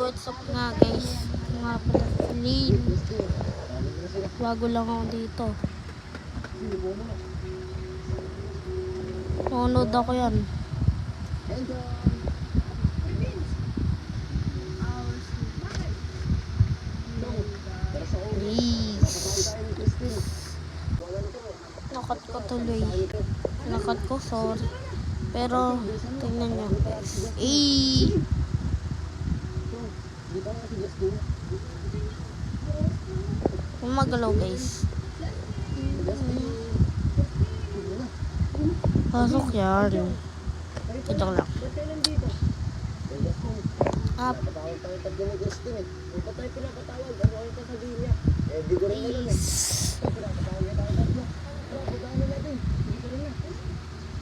what's up nga guys? Nga pala si Lynn. Bago lang ako dito. Nanonood ako yan. Please. Nakat ko tuloy. Nakat ko, sorry. Pero, tingnan nyo guys. Gumagalaw guys. Pasok yan. Ito lang. Up.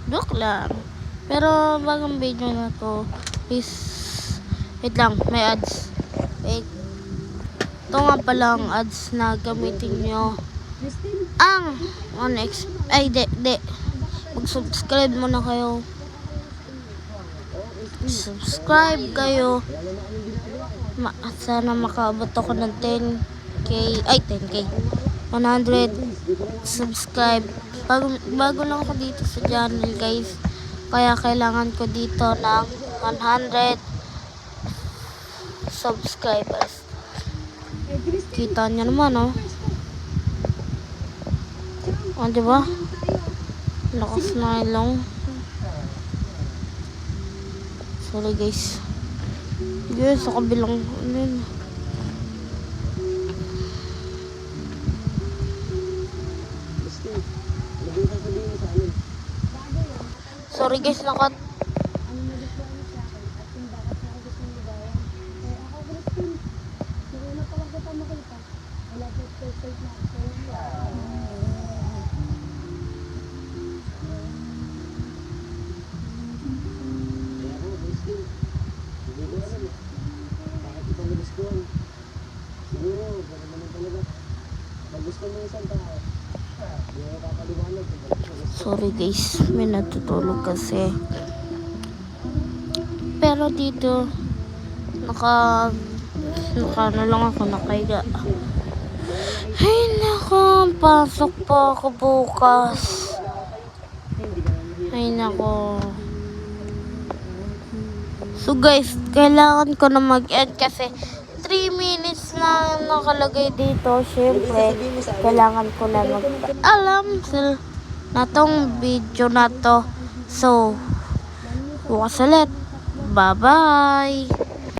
Joke lang. Pero bagong video na to is wait lang, may ads. Wait. Ito nga palang ads na gamitin nyo ang mag-subscribe muna kayo. Subscribe kayo. Sana makaabot ako ng 10k 100 subscribe. Bago lang ako dito sa channel guys, kaya kailangan ko dito ng 100 subscribers. Kita nyo naman diba? Lakas na ilong. Sorry guys. Yes, sa kabilang sorry guys, nakat. Sorry guys, may natutulog kasi. Pero dito naka na lang ako nakahiga. Ay nako, pasok pa ako bukas. Ay nako. So guys, kailangan ko na mag-end kasi 3 minutes na nakalagay dito. Syempre, kailangan ko na mag-alam na tong video na to. So, bukas ulit. Bye-bye!